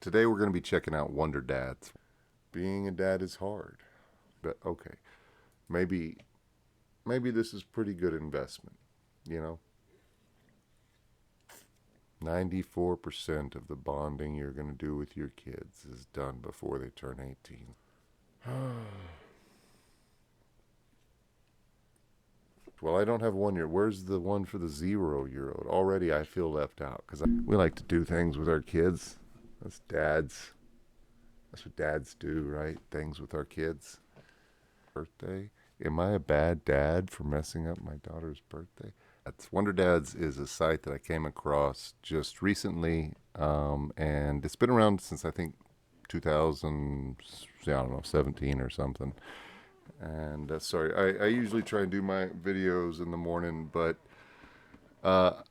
Today we're going to be checking out Wonder Dads. Being a dad is hard, but okay, maybe this is pretty good investment. You know, 94% of the bonding you're going to do with your kids is done before they turn 18. Well, I don't have 1 year. Where's the one for the 0 year old? Already I feel left out because we like to do things with our kids. That's dads. That's what dads do, right? Things with our kids. Birthday. Am I a bad dad for messing up my daughter's birthday? That's Wonder Dads is a site that I came across just recently, and it's been around since I think 2000, I don't know, 17 or something. And sorry, I usually try and do my videos in the morning, but uh,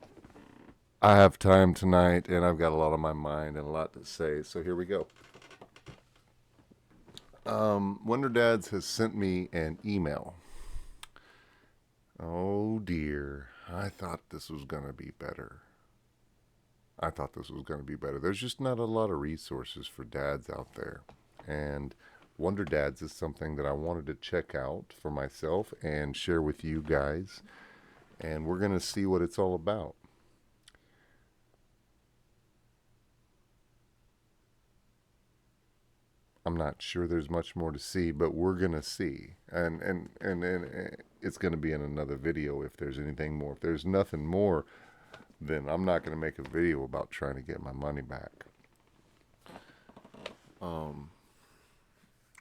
I have time tonight, and I've got a lot on my mind and a lot to say. So here we go. Wonder Dads has sent me an email. Oh dear, I thought this was going to be better. There's just not a lot of resources for dads out there. And Wonder Dads is something that I wanted to check out for myself and share with you guys. And we're going to see what it's all about. I'm not sure there's much more to see, but we're going to see. And it's going to be in another video if there's anything more. If there's nothing more, then I'm not going to make a video about trying to get my money back. Um,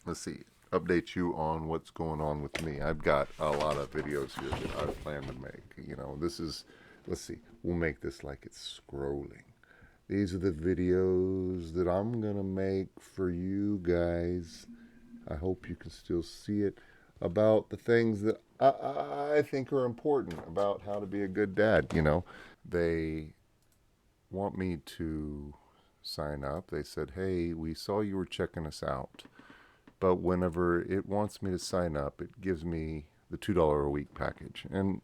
let's see. Update you on what's going on with me. I've got a lot of videos here that I plan to make. This is, let's see, we'll make this like it's scrolling. These are the videos that I'm going to make for you guys. I hope you can still see it about the things that I think are important about how to be a good dad. They want me to sign up. They said, hey, we saw you were checking us out. But whenever it wants me to sign up, it gives me the $2 a week package. And,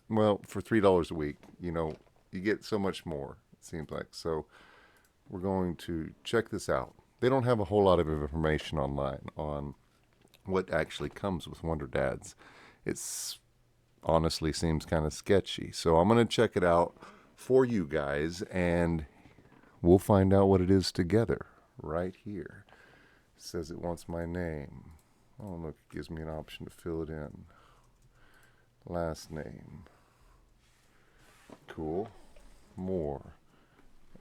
well, for $3 a week, you get so much more, it seems like. So we're going to check this out. They don't have a whole lot of information online on what actually comes with Wonder Dads. It's honestly seems kind of sketchy. So I'm going to check it out for you guys and we'll find out what it is together right here. It says it wants my name. Oh, look, it gives me an option to fill it in. Last name. Cool. More.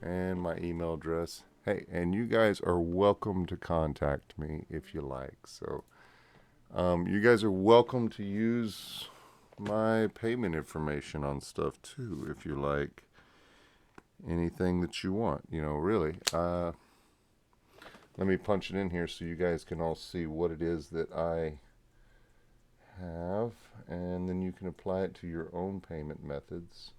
And my email address. Hey, and you guys are welcome to contact me if you like. So, you guys are welcome to use my payment information on stuff too if you like. Anything that you want, really. Let me punch it in here so you guys can all see what it is that I have, and then you can apply it to your own payment methods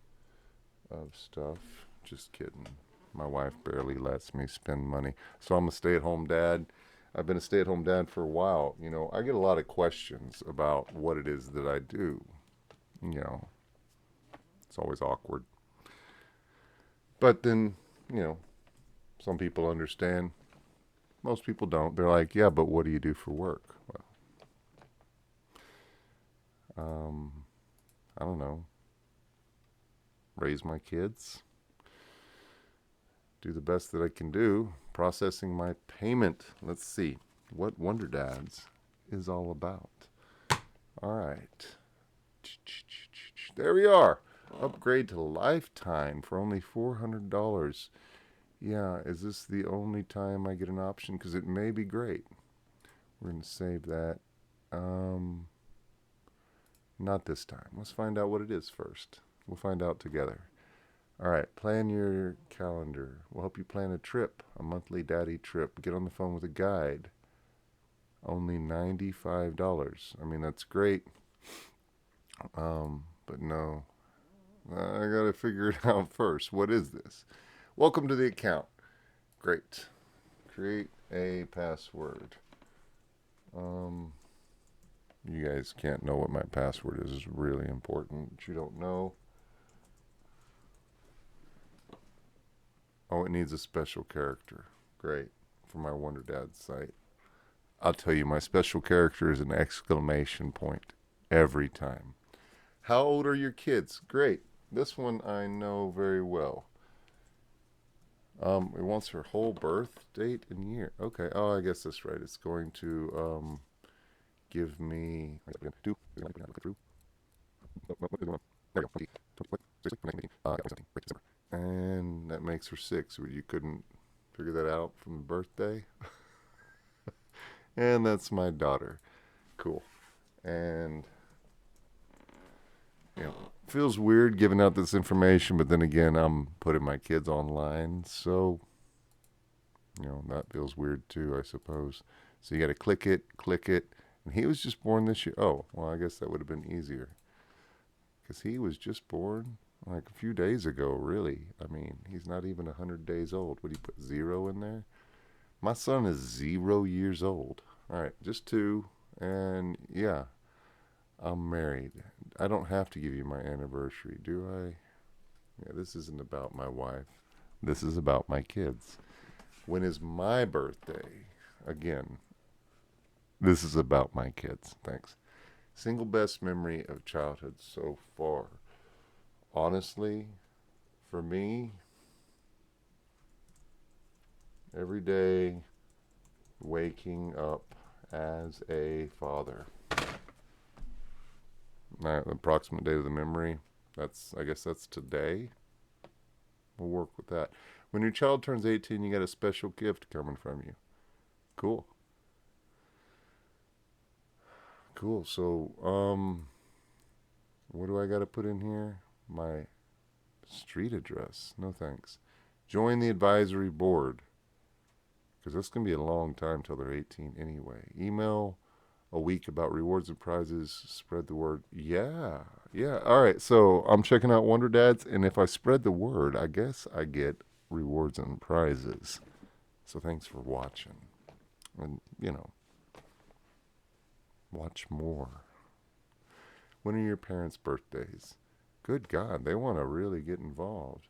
of stuff. Just kidding. My wife barely lets me spend money. So I'm a stay-at-home dad. I've been a stay-at-home dad for a while. I get a lot of questions about what it is that I do. It's always awkward. But then, some people understand. Most people don't. They're like, yeah, but what do you do for work? Well, I don't know. Raise my kids. Do the best that I can do. Processing my payment. Let's see what Wonder Dads is all about. All right. There we are. Upgrade to lifetime for only $400. Yeah, is this the only time I get an option? Because it may be great. We're going to save that. Not this time. Let's find out what it is first. We'll find out together. All right, plan your calendar. We'll help you plan a trip, a monthly daddy trip. Get on the phone with a guide. Only $95. I mean, that's great. But no, I gotta figure it out first. What is this? Welcome to the account. Great. Create a password. You guys can't know what my password is. It's really important. You don't know. Oh, it needs a special character. Great. For my Wonder Dad site. I'll tell you, my special character is an exclamation point every time. How old are your kids? Great. This one I know very well. It wants her whole birth date and year. Okay. Oh, I guess that's right. It's going to give me two. And that makes her 6. You couldn't figure that out from the birthday. And that's my daughter. Cool. And feels weird giving out this information, but then again, I'm putting my kids online, so that feels weird too, I suppose. So you got to click it, and he was just born this year. Oh, well, I guess that would have been easier because he was just born like a few days ago. Really, I mean, he's not even 100 days old. Would he put 0 in there? My son is 0 years old. All right, just 2, and yeah, I'm married. I don't have to give you my anniversary, do I? Yeah, this isn't about my wife. This is about my kids. When is my birthday? Again, this is about my kids. Thanks. Single best memory of childhood so far. Honestly, for me, every day waking up as a father. Approximate date of the memory. I guess that's today. We'll work with that. When your child turns 18, you get a special gift coming from you. Cool. Cool. So, what do I got to put in here? My street address. No thanks. Join the advisory board. Because that's going to be a long time till they're 18 anyway. Email a week about rewards and prizes. Spread the word. Yeah. All right. So I'm checking out Wonder Dads, and if I spread the word, I guess I get rewards and prizes. So thanks for watching. And, watch more. When are your parents' birthdays? Good God, they want to really get involved.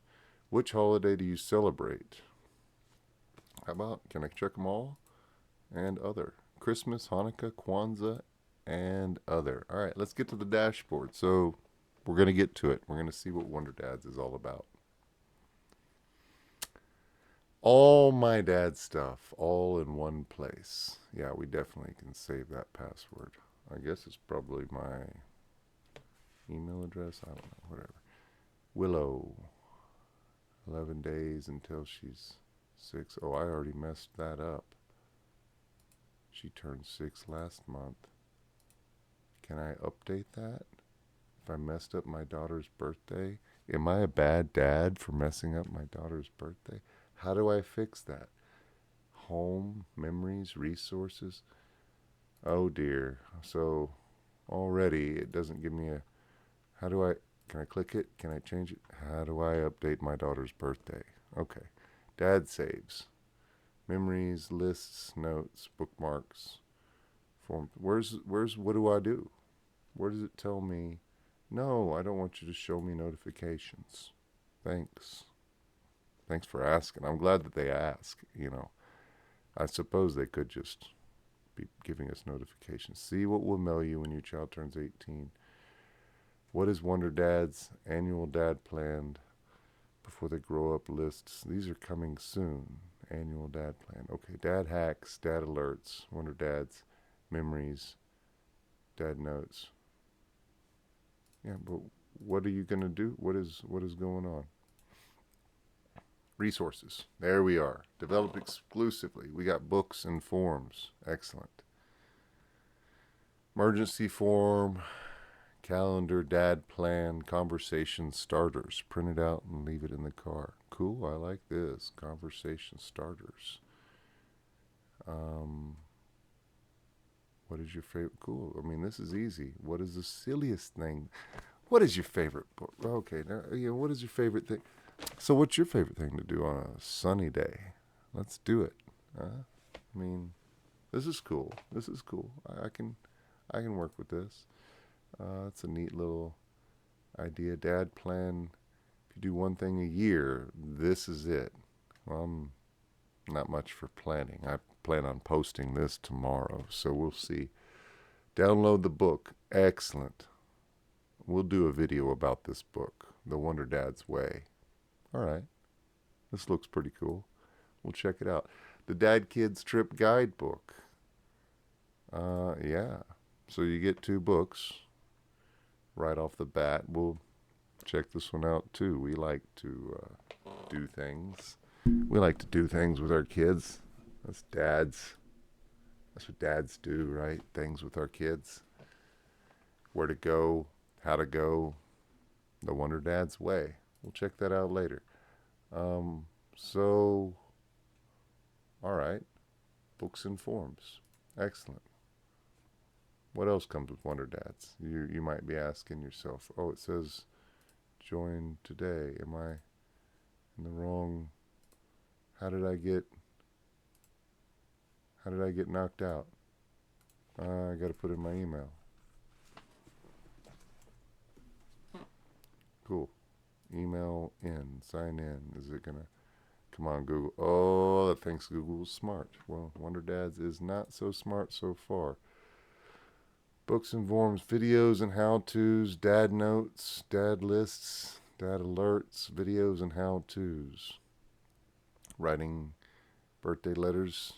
Which holiday do you celebrate? How about, can I check them all? And other. Christmas, Hanukkah, Kwanzaa, and other. All right, let's get to the dashboard. So we're going to get to it. We're going to see what Wonder Dads is all about. All my dad stuff, all in one place. Yeah, we definitely can save that password. I guess it's probably my email address. I don't know, whatever. Willow. 11 days until she's 6. Oh, I already messed that up. She turned 6 last month. Can I update that? If I messed up my daughter's birthday? Am I a bad dad for messing up my daughter's birthday? How do I fix that? Home, memories, resources? Oh dear. So already it doesn't give me can I click it? Can I change it? How do I update my daughter's birthday? Okay. Dad saves. Memories, lists, notes, bookmarks, form. What do I do? Where does it tell me? No, I don't want you to show me notifications. Thanks. Thanks for asking. I'm glad that they ask, I suppose they could just be giving us notifications. See what will mail you when your child turns 18. What is Wonder Dad's annual dad planned before they grow up lists? These are coming soon. Annual dad plan. Okay, dad hacks, dad alerts, Wonder Dads, memories, dad notes. Yeah, but what are you going to do? What is going on? Resources. There we are. Developed exclusively. We got books and forms. Excellent. Emergency form, calendar, dad plan, conversation starters. Print it out and leave it in the car. Cool, I like this. Conversation starters. What is your favorite? Cool. I mean, this is easy. What is the silliest thing? What is your favorite book? Okay, now, what is your favorite thing? So what's your favorite thing to do on a sunny day? Let's do it. I mean, this is cool. I can work with this. It's a neat little idea. Dad plan. If you do one thing a year, this is it. Not much for planning. I plan on posting this tomorrow, so we'll see. Download the book. Excellent. We'll do a video about this book, The Wonder Dad's Way. All right. This looks pretty cool. We'll check it out. The Dad Kids Trip Guidebook. Yeah. So you get 2 books right off the bat. We'll check this one out too. We like to do things. We like to do things with our kids. That's dads. That's what dads do, right? Things with our kids. Where to go, how to go, the Wonder Dad's Way. We'll check that out later. So, all right. Books and forms. Excellent. What else comes with Wonder Dads? You might be asking yourself, oh, it says join today. Am I in the wrong? How did I get knocked out? I got to put in my email. Cool. Email in. Sign in. Is it going to come on, Google? Oh, that thinks Google's smart. Well, Wonder Dads is not so smart so far. Books and forms, videos and how-tos, dad notes, dad lists, dad alerts, videos and how-tos. Writing birthday letters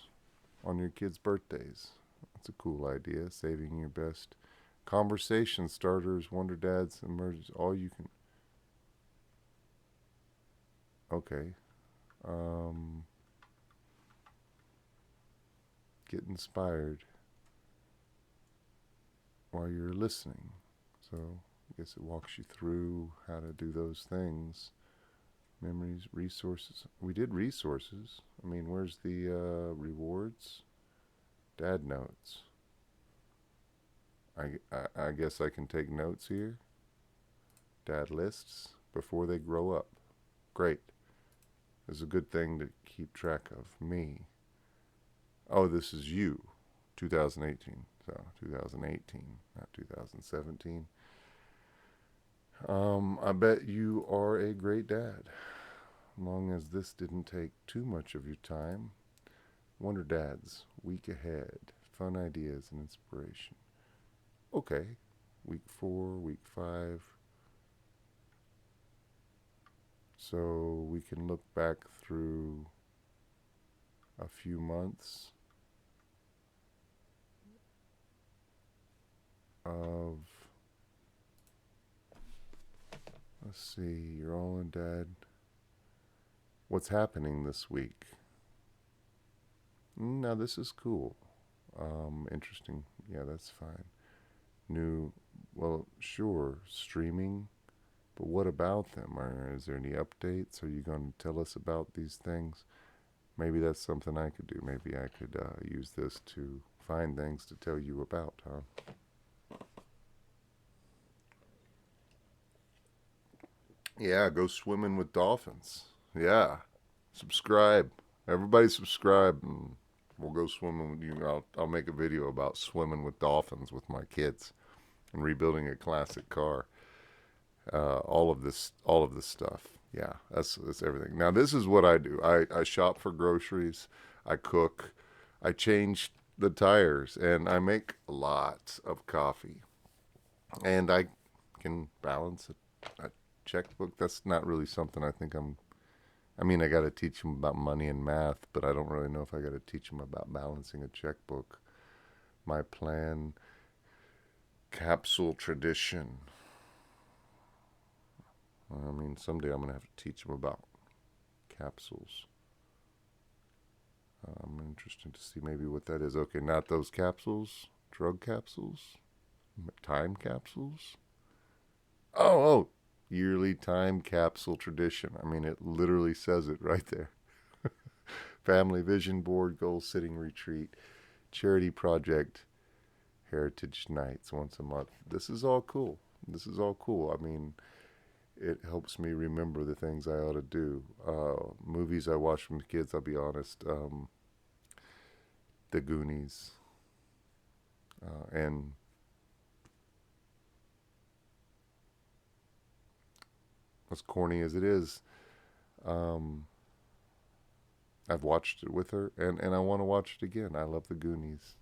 on your kids' birthdays. That's a cool idea. Saving your best. Conversation starters, Wonder Dads, emerges. All you can. Okay. Get inspired while you're listening. So I guess it walks you through how to do those things. Memories, resources. We did resources. I mean, where's the rewards? Dad notes. I guess I can take notes here. Dad lists before they grow up. Great. It's a good thing to keep track of. Me. Oh, this is you. 2018. So 2018, not 2017. I bet you are a great dad. As long as this didn't take too much of your time. Wonder Dads, week ahead. Fun ideas and inspiration. Okay. Week 4, week 5. So we can look back through a few months of, let's see, you're all in dad. What's happening this week? Now this is cool. Interesting. Yeah, that's fine. New, well, sure, streaming, but what about them? Is there any updates? Are you going to tell us about these things? Maybe that's something I could do. Maybe I could use this to find things to tell you about, huh? Yeah, go swimming with dolphins. Yeah, subscribe. Everybody subscribe, and we'll go swimming with you. I'll make a video about swimming with dolphins with my kids and rebuilding a classic car. All of this stuff. Yeah, that's everything. Now this is what I do. I shop for groceries. I cook. I change the tires, and I make lots of coffee. And I can balance a checkbook. That's not really something I think I'm. I mean, I got to teach them about money and math, but I don't really know if I got to teach them about balancing a checkbook. My plan, capsule tradition. I mean, someday I'm going to have to teach them about capsules. I'm interested to see maybe what that is. Okay, not those capsules, drug capsules, time capsules. Oh, yearly time capsule tradition. I mean, it literally says it right there. Family vision board, goal sitting retreat, charity project, heritage nights once a month. This is all cool. This is all cool. I mean, it helps me remember the things I ought to do. Movies I watch from the kids, I'll be honest. The Goonies. And as corny as it is, um, I've watched it with her, and I want to watch it again. I love the Goonies.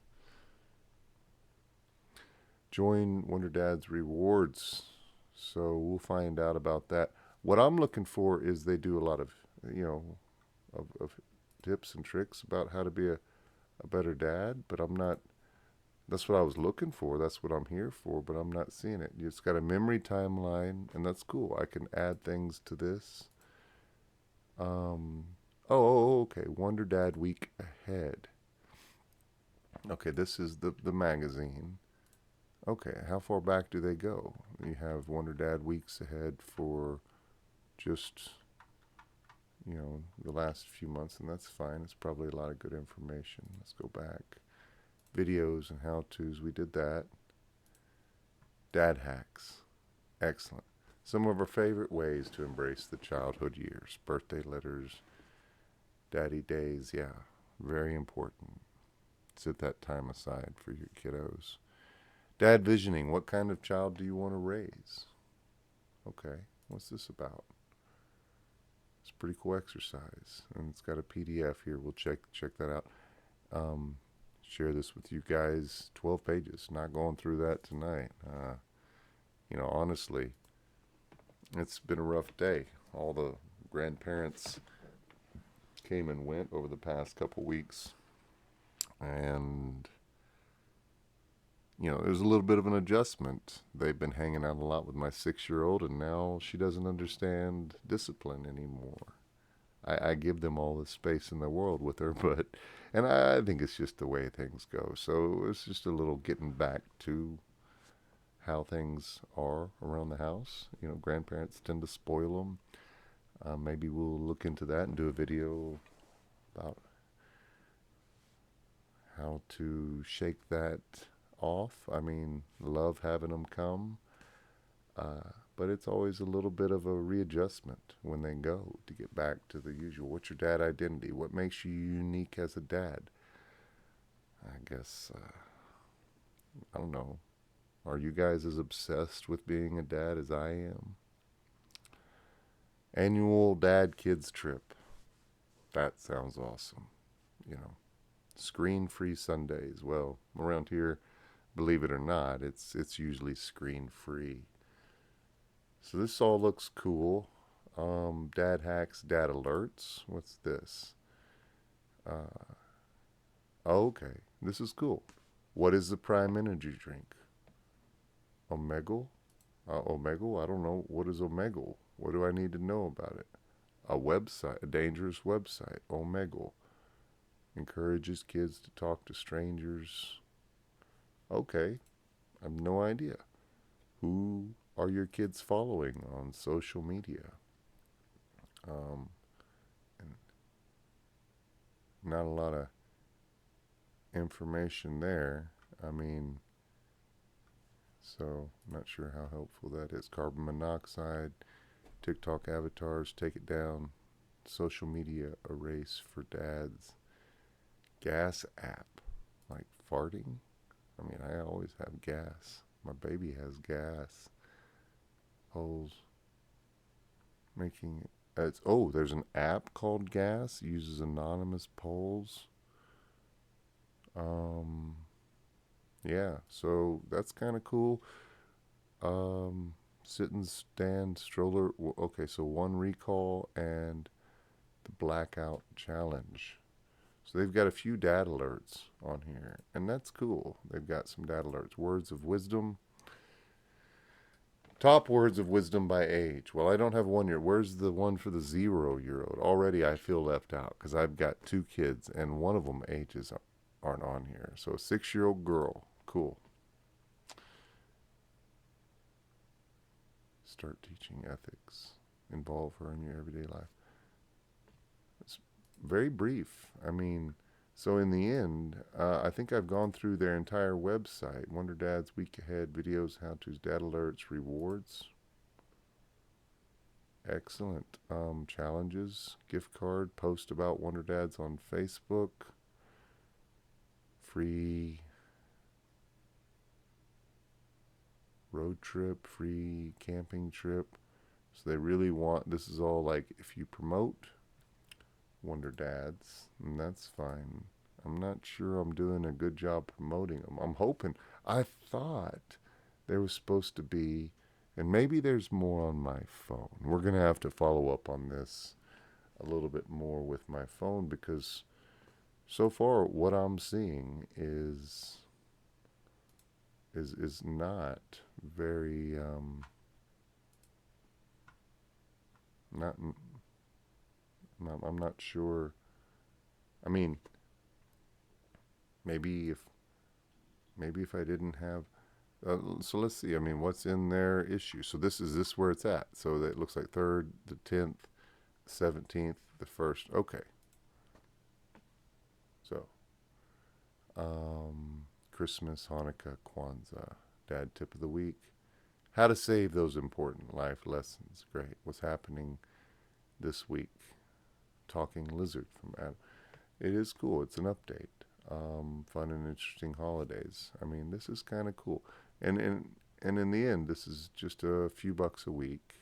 Join Wonder Dad's rewards. So we'll find out about that. What I'm looking for is they do a lot of, you know, of tips and tricks about how to be a better dad, but I'm not. That's what I was looking for. That's what I'm here for, but I'm not seeing it. It's got a memory timeline, and that's cool. I can add things to this. Um, okay. Wonder Dad Week Ahead. Okay, this is the magazine. Okay, how far back do they go? You have Wonder Dad Weeks Ahead for just, the last few months, and that's fine. It's probably a lot of good information. Let's go back. Videos and how-tos, we did that. Dad hacks. Excellent. Some of our favorite ways to embrace the childhood years. Birthday letters, daddy days, yeah, very important. Set that time aside for your kiddos. Dad visioning. What kind of child do you want to raise? Okay, what's this about? It's a pretty cool exercise, and it's got a PDF here. We'll check that out. Share this with you guys. 12 pages. Not going through that tonight. Honestly, it's been a rough day. All the grandparents came and went over the past couple weeks, and it was a little bit of an adjustment. They've been hanging out a lot with my 6-year-old, and now she doesn't understand discipline anymore. I give them all the space in the world with her, and I think it's just the way things go. So it's just a little getting back to how things are around the house. Grandparents tend to spoil them. Maybe we'll look into that and do a video about how to shake that off. I mean, love having them come, but it's always a little bit of a readjustment when they go to get back to the usual. What's your dad identity? What makes you unique as a dad? I guess, I don't know. Are you guys as obsessed with being a dad as I am? Annual dad kids trip. That sounds awesome. Screen free Sundays. Well, around here, believe it or not, it's usually screen free. So this all looks cool. Dad hacks, dad alerts. What's this? Okay, this is cool. What is the prime energy drink? Omegle? Omegle? I don't know. What is Omegle? What do I need to know about it? A website, a dangerous website. Omegle encourages kids to talk to strangers. Okay, I have no idea. Who are your kids following on social media? And not a lot of information there. I mean, so I'm not sure how helpful that is. Carbon monoxide, TikTok avatars, take it down. Social media erase for dads. Gas app, like farting. I mean, I always have gas. My baby has gas. Holes. Making there's an app called Gas. It uses anonymous polls. Yeah, so that's kind of cool. Sit and stand stroller. Okay, so one recall and the blackout challenge. So they've got a few dad alerts on here, and that's cool. They've got some dad alerts. Words of wisdom. Top words of wisdom by age. Well, I don't have 1 year. Where's the one for the 0-year-old? Already I feel left out because I've got 2 kids, and one of them ages aren't on here. So a 6-year-old girl. Cool. Start teaching ethics. Involve her in your everyday life. It's very brief. I mean, so in the end, I think I've gone through their entire website. Wonder Dad's Week Ahead, videos, how-tos, dad alerts, rewards. Excellent. Challenges, gift card, post about Wonder Dads on Facebook. Free road trip, free camping trip. So they really want, this is all like if you promote Wonder Dads, and that's fine. I'm not sure I'm doing a good job promoting them. I'm hoping. I thought there was supposed to be, and maybe there's more on my phone. We're going to have to follow up on this a little bit more with my phone because so far what I'm seeing is not very not I'm not sure. I mean, maybe if I didn't have so let's see. I mean, what's in their issue? So this where it's at. So it looks like 3rd, the 10th, 17th, the 1st. Okay. So, Christmas, Hanukkah, Kwanzaa, Dad tip of the week. How to save those important life lessons. Great. What's happening this week? Talking Lizard from Adam. It is cool. It's an update. Fun and interesting holidays. I mean, this is kind of cool. And in the end, this is just a few bucks a week.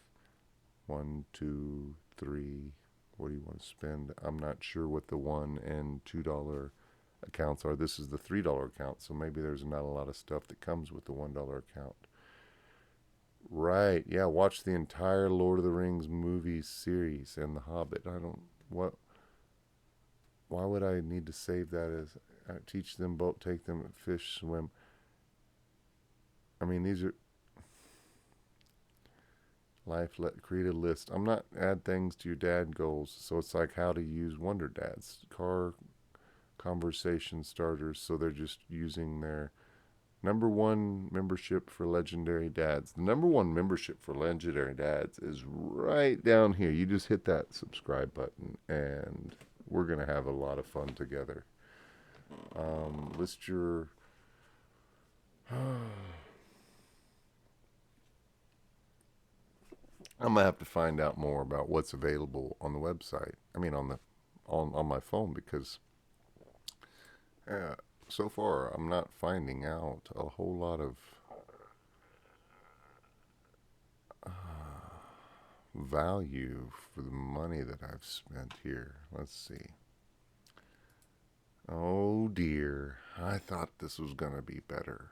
1, 2, 3. What do you want to spend? I'm not sure what the $1 and $2 accounts are. This is the $3 account, so maybe there's not a lot of stuff that comes with the $1 account. Right. Yeah, watch the entire Lord of the Rings movie series and The Hobbit. I don't what why would I need to save that as teach them boat, take them fish, swim? I mean, these are create a list. I'm not add things to your dad goals. So it's like how to use Wonder Dads. Car conversation starters. So they're just using their number one membership for Legendary Dads. The number one membership for Legendary Dads is right down here. You just hit that subscribe button and we're going to have a lot of fun together. List your... I'm gonna have to find out more about what's available on the website. I mean, on my phone because so far I'm not finding out a whole lot of value for the money that I've spent here. Let's see. Oh dear, I thought this was gonna be better.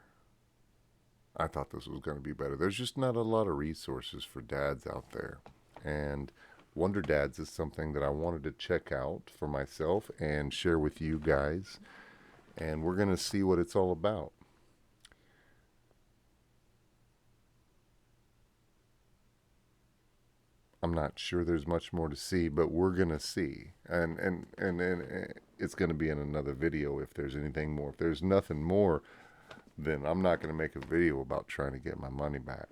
There's just not a lot of resources for dads out there. And Wonder Dads is something that I wanted to check out for myself and share with you guys. And we're going to see what it's all about. I'm not sure there's much more to see, but we're going to see. And it's going to be in another video if there's anything more. If there's nothing more, then I'm not going to make a video about trying to get my money back.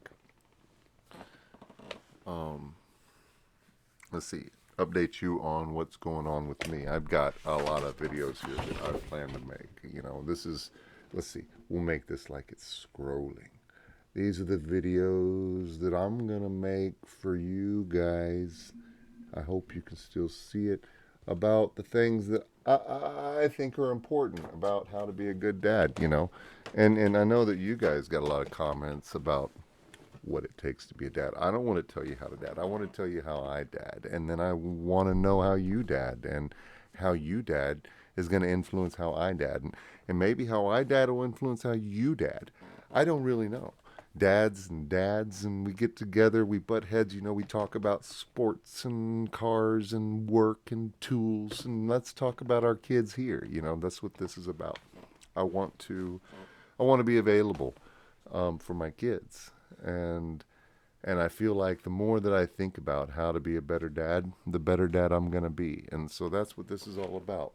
Let's see. Update you on what's going on with me. I've got a lot of videos here that I plan to make. You know, this is, let's see, we'll make this like it's scrolling. These are the videos that I'm going to make for you guys. I hope you can still see it about the things that I think are important about how to be a good dad, you know. And I know that you guys got a lot of comments about what it takes to be a dad. I don't want to tell you how to dad. I want to tell you how I dad. And then I want to know how you dad and how you dad is going to influence how I dad. And maybe how I dad will influence how you dad. I don't really know. Dads, and we get together, we butt heads, you know, we talk about sports and cars and work and tools, and let's talk about our kids here. You know, that's what this is about. I want to be available for my kids, and I feel like the more that I think about how to be a better dad, the better dad I'm gonna be, and so that's what this is all about.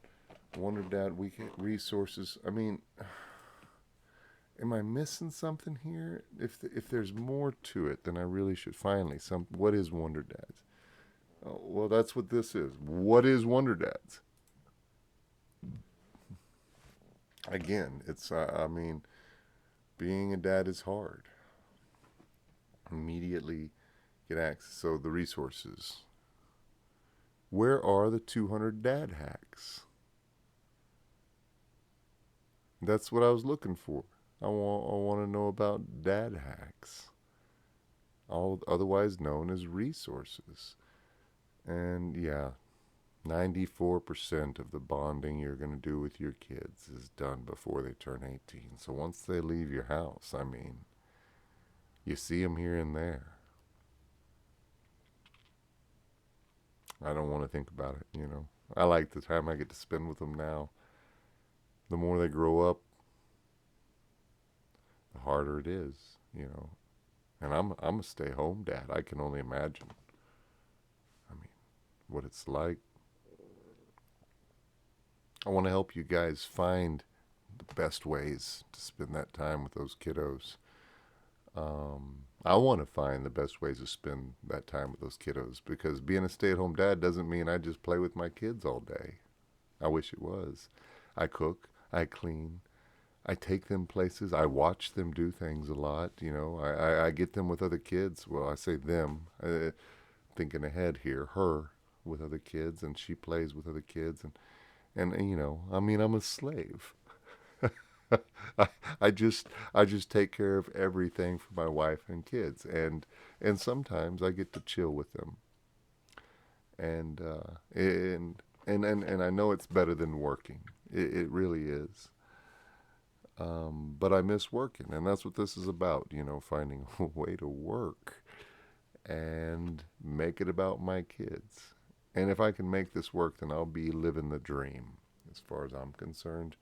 Wonder Dad Weekend resources. I mean, am I missing something here? If there's more to it, then I really should finally what is Wonder Dads? Oh, well, that's what this is. What is Wonder Dads? Again, it's I mean, being a dad is hard. Immediately get access. So the resources. Where are the 200 dad hacks? That's what I was looking for. I want to know about dad hacks, all otherwise known as resources. And yeah, 94% of the bonding you're going to do with your kids is done before they turn 18. So once they leave your house, I mean, you see them here and there. I don't want to think about it, you know. I like the time I get to spend with them now. The more they grow up, the harder it is, you know. And I'm a stay-home dad. I can only imagine. I mean, what it's like. I want to help you guys find the best ways to spend that time with those kiddos. I want to find the best ways to spend that time with those kiddos because being a stay-at-home dad doesn't mean I just play with my kids all day. I wish it was. I cook, I clean, I take them places, I watch them do things a lot. You know, I get them with other kids. Well, I say them, thinking ahead here, her with other kids, and she plays with other kids, and you know, I mean, I'm a slave. I, I just take care of everything for my wife and kids, and sometimes I get to chill with them, and and I know it's better than working. It really is. But I miss working, and that's what this is about. You know, finding a way to work and make it about my kids. And if I can make this work, then I'll be living the dream, as far as I'm concerned.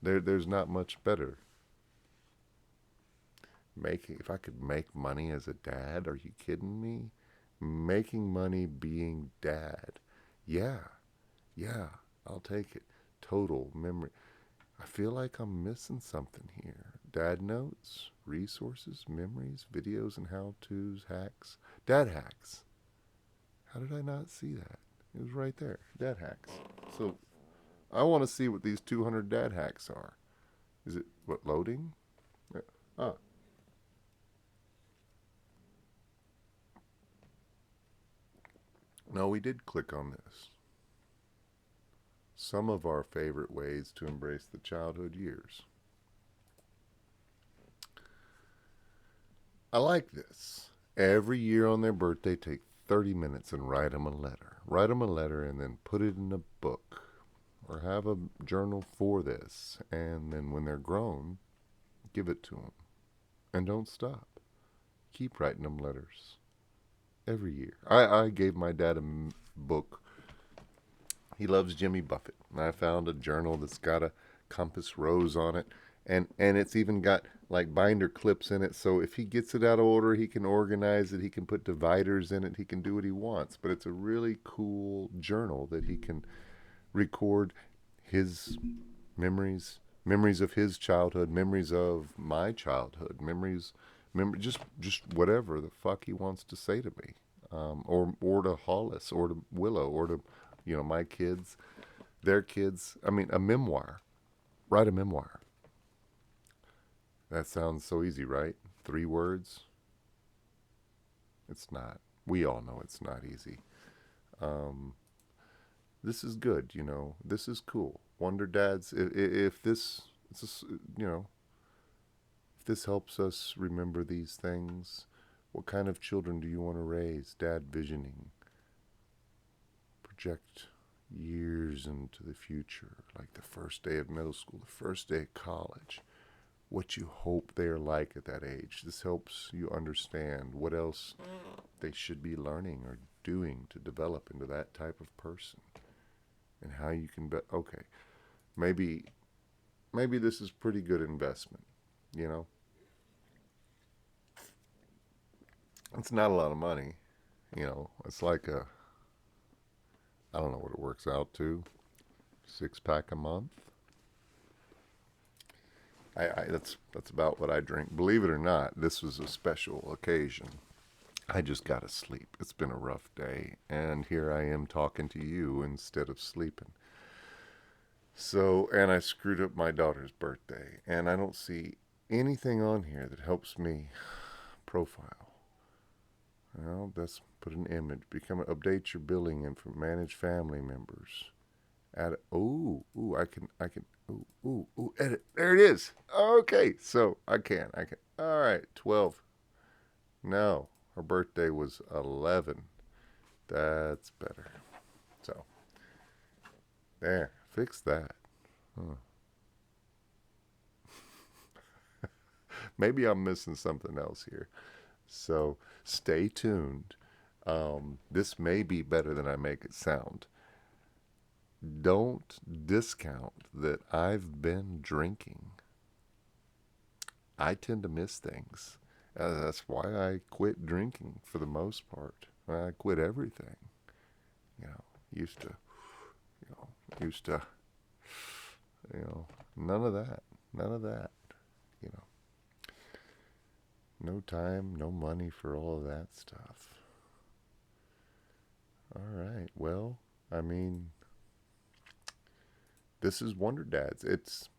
There's not much better. Making If I could make money as a dad, are you kidding me? Making money being dad. Yeah, yeah, I'll take it. Total memory. I feel like I'm missing something here. Dad notes, resources, memories, videos and how-tos, hacks. Dad hacks. How did I not see that? It was right there. Dad hacks. So I want to see what these 200 dad hacks are. Is it what loading? Yeah. Ah, no, we did click on this. Some of our favorite ways to embrace the childhood years. I like this. Every year on their birthday, take 30 minutes and write them a letter. Write them a letter and then put it in a book or have a journal for this. And then when they're grown, give it to them. And don't stop. Keep writing them letters every year. I gave my dad a book. He loves Jimmy Buffett. And I found a journal that's got a compass rose on it. And it's even got like binder clips in it. So if he gets it out of order, he can organize it. He can put dividers in it. He can do what he wants. But it's a really cool journal that he can record his memories, memories of his childhood, memories of my childhood, just whatever the fuck he wants to say to me, or to Hollis, or to Willow, or to my kids, their kids. I mean, a memoir. Write a memoir. That sounds so easy, right? 3 words. It's not. We all know it's not easy. Um, this is good. This is cool. Wonder Dads. If this, you know, if this helps us remember these things, what kind of children do you want to raise? Dad visioning. Project years into the future, like the first day of middle school, the first day of college, what you hope they're like at that age. This helps you understand what else they should be learning or doing to develop into that type of person, and how you can okay, maybe maybe this is pretty good investment, you know. It's not a lot of money, it's like I don't know what it works out to, 6 pack a month. That's about what I drink. Believe it or not, this was a special occasion. I just got to sleep. It's been a rough day, and here I am talking to you instead of sleeping. So, and I screwed up my daughter's birthday, and I don't see anything on here that helps me profile. Well, let's put an image. Update your billing info. Manage family members. Add. I can. Ooh. Edit. There it is. Okay, so I can. All right, 12. No, her birthday was 11. That's better. So There, fix that. Huh. Maybe I'm missing something else here. So stay tuned. This may be better than I make it sound. Don't discount that I've been drinking. I tend to miss things. That's why I quit drinking for the most part. I quit everything. You know, used to, you know, used to, none of that. None of that. You know, no time, no money for all of that stuff. All right. Well, I mean, this is Wonder Dads. Is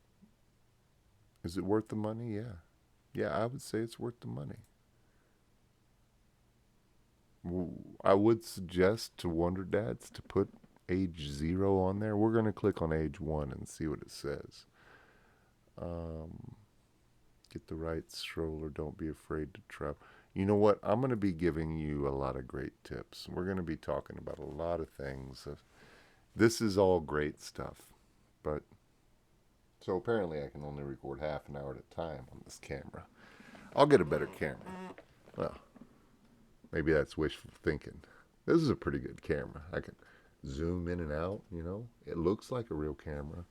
it worth the money? Yeah. Yeah, I would say it's worth the money. I would suggest to Wonder Dads to put age 0 on there. We're going to click on age 1 and see what it says. Um, get the right stroller. Don't be afraid to try. You know what? I'm going to be giving you a lot of great tips. We're going to be talking about a lot of things. This is all great stuff. But so apparently I can only record half an hour at a time on this camera. I'll get a better camera. Well, maybe that's wishful thinking. This is a pretty good camera. I can zoom in and out, It looks like a real camera,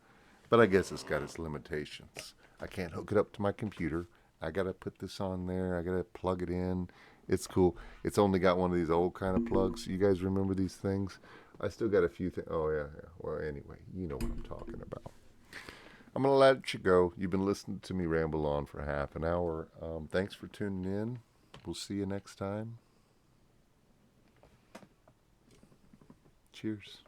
but I guess it's got its limitations. I can't hook it up to my computer. I got to put this on there. I got to plug it in. It's cool. It's only got one of these old kind of plugs. You guys remember these things? I still got a few things. Oh, yeah, yeah. Well, anyway, you know what I'm talking about. I'm going to let you go. You've been listening to me ramble on for half an hour. Thanks for tuning in. We'll see you next time. Cheers.